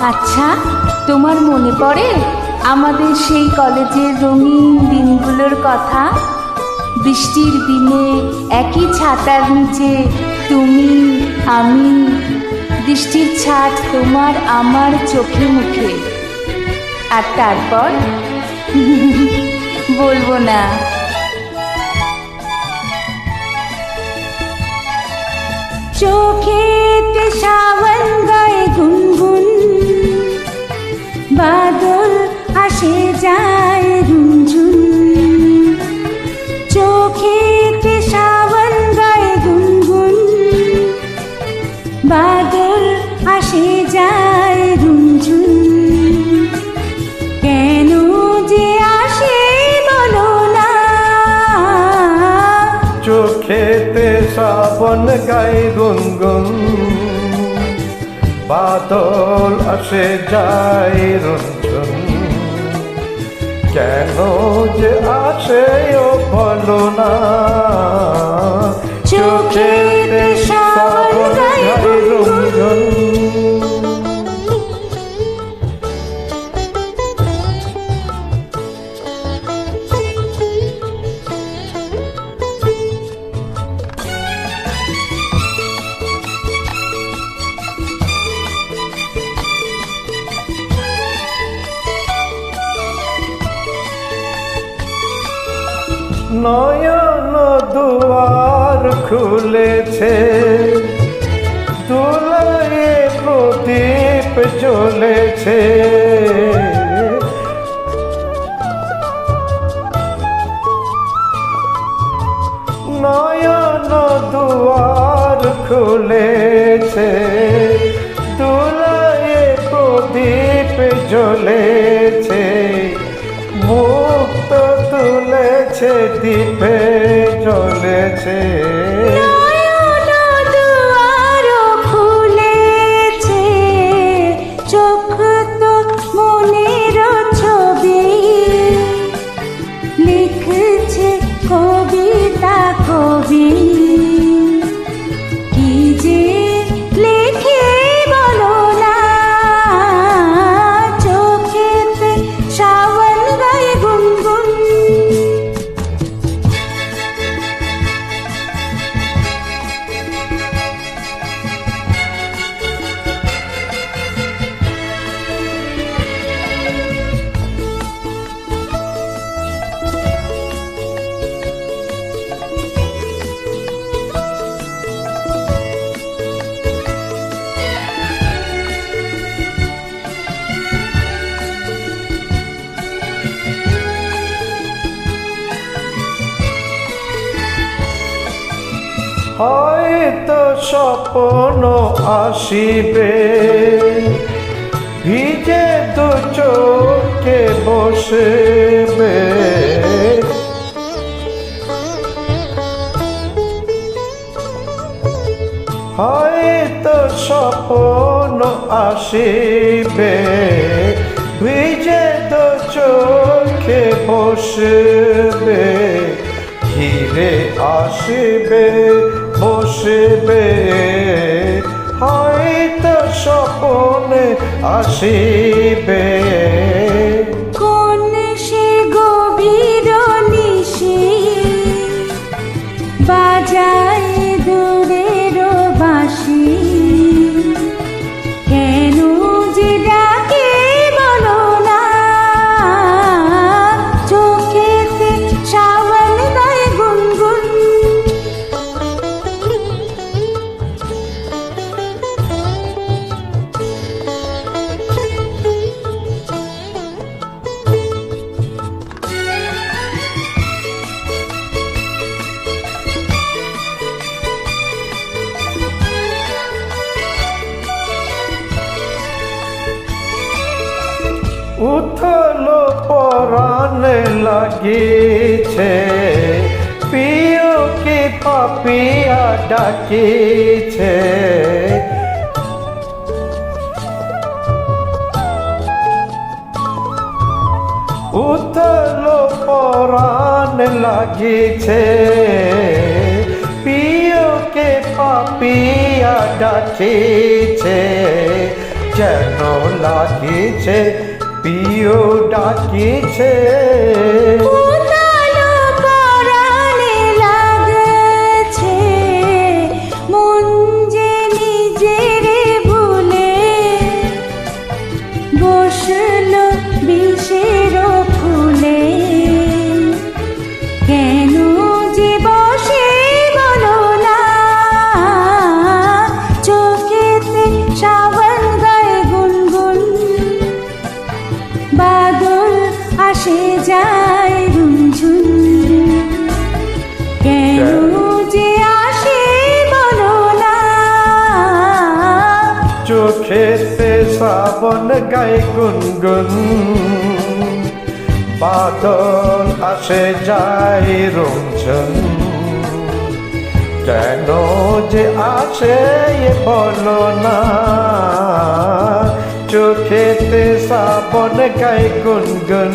আচ্ছা, তোমার মনে পড়ে আমাদের সেই কলেজের রঙিন দিনগুলোর কথা? বৃষ্টির দিনে একই ছাতার নিচে তুমি, আমি, বৃষ্টির ছাট তোমার আমার চোখে মুখে। আর তারপর বলবো না। চোখেতে সাवन গায়ে গুনগুন, বাদল আসে যায় ঝুনঝুন। চোখেতে সাवन গায়ে গুনগুন, বাদল আসে যায় ঝুনঝুন। কেন যে আসে বলো না। চোখেতে সাवन গায়ে গুনগুন, বাদল আসে যায় রঞ্জন। কেন যে আসে ও বলো না। চোখেতে সাवन গায়ে গুনগুন। নয়ন দুয়ার খুলেছে, দুলায়ে প্রদীপ জ্বলেছে। নয়ন দুয়ার খুলেছে, দুলায়ে প্রদীপ জ্বলেছে। মুক্ত তুলেছে দীপে জ্বলেছে। নয়ন দুয়ার খুলেছে, চোখ তো মনের ছবি। লিখছে কবিতা কবি, কি যে লেখে বলো না। চোখেতে সাवन গায়ে গুনগুন। হয়তো স্বপ্ন আসিবে, ভিজে দু চোখে বসবে। হয়তো স্বপ্ন আসিবে, ভিজে দু চোখে বসবে। ঘিরে আসবে বসবে, হয়তো স্বপ্নে আসিবে। কোন সে গভীর নিশি, বাজায় দূরের বাঁশি। কেন যে ডাকে বলো না। চোখেতে সাवन গায়ে গুনগুন। উথলো পরাণে লাগিছে, প্রিয়কে পাপিয়া ডাকিছে। উথলো পরাণে লাগিছে, প্রিয়কে পাপিয়া ডাকিছে। যেন লাগিছে প্রিয় ডাকিছে উতালো পরাণে লাগছে মন যে নিজেরে ভুলে বসলো বিষের ফুলে কেন যে বসে বলো না চোখেতে শ্রাবণ গায়ে গুনগুন বাদল আসে যায় রুনঝুন কেন যে আসে বলো না চোখেতে শ্রাবণ গায়ে গুনগুন বাদল আসে যায় রুমঝুন কেন যে আসে বলো না চোখেতে শ্রাবণ গায়ে গুনগুন